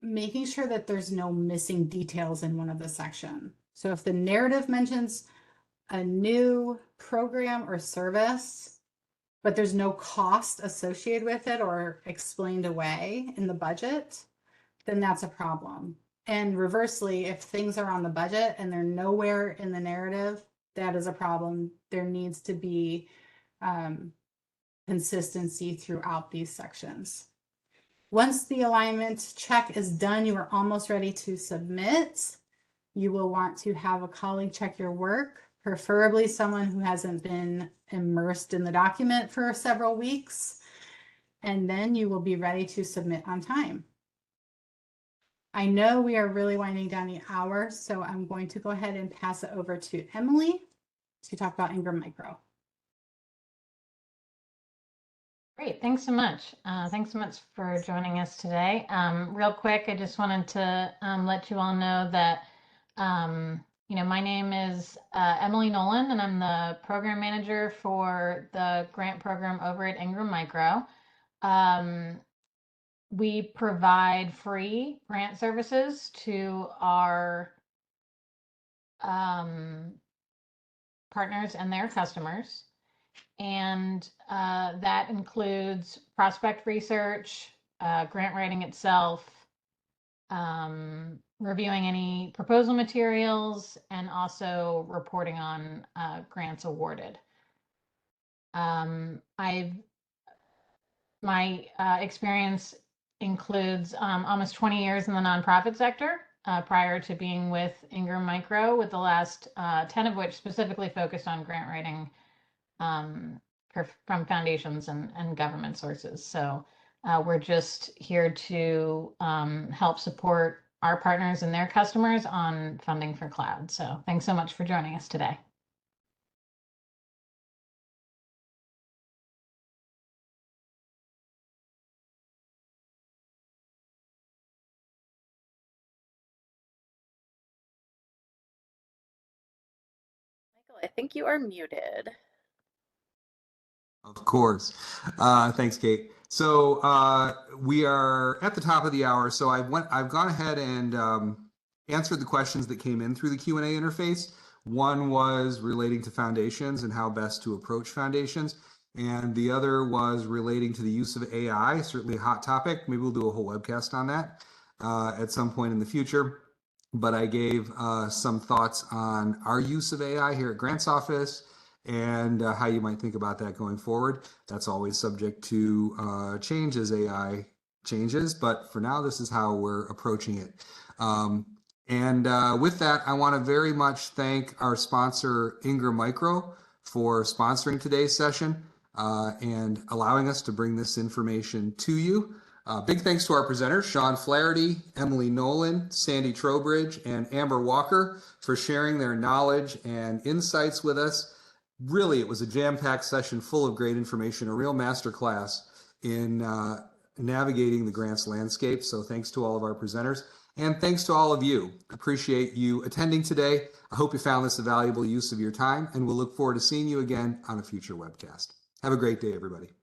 making sure that there's no missing details in one of the section. So if the narrative mentions a new program or service, but there's no cost associated with it or explained away in the budget, then that's a problem. And reversely, if things are on the budget and they're nowhere in the narrative, that is a problem. There needs to be consistency throughout these sections. Once the alignment check is done, you are almost ready to submit. You will want to have a colleague check your work, preferably someone who hasn't been immersed in the document for several weeks, and then you will be ready to submit on time. I know we are really winding down the hour, so I'm going to go ahead and pass it over to Emily to talk about Ingram Micro. Great, thanks so much. Thanks so much for joining us today. Real quick, I just wanted to let you all know that my name is Emily Nolan, and I'm the program manager for the grant program over at Ingram Micro. We provide free grant services to our partners and their customers. And that includes prospect research, grant writing itself, reviewing any proposal materials, and also reporting on grants awarded. My experience includes almost 20 years in the nonprofit sector prior to being with Ingram Micro, with the last 10 of which specifically focused on grant writing from foundations and government sources. So we're just here to help support our partners and their customers on funding for cloud. So thanks so much for joining us today. Michael, I think you are muted. Of course. Thanks, Kate. So we are at the top of the hour. So I've gone ahead and answered the questions that came in through the Q&A interface. One was relating to foundations and how best to approach foundations. And the other was relating to the use of AI, certainly a hot topic. Maybe we'll do a whole webcast on that at some point in the future. But I gave some thoughts on our use of AI here at Grants Office, and how you might think about that going forward. That's always subject to change as AI changes, but for now, this is how we're approaching it. With that, I want to very much thank our sponsor, Ingram Micro, for sponsoring today's session and allowing us to bring this information to you. Big thanks to our presenters, Sean Flaherty, Emily Nolan, Sandy Trowbridge, and Amber Walker for sharing their knowledge and insights with us. Really, it was a jam-packed session full of great information, a real masterclass in navigating the grants landscape. So thanks to all of our presenters, and thanks to all of you. Appreciate you attending today. I hope you found this a valuable use of your time, and we'll look forward to seeing you again on a future webcast. Have a great day, everybody.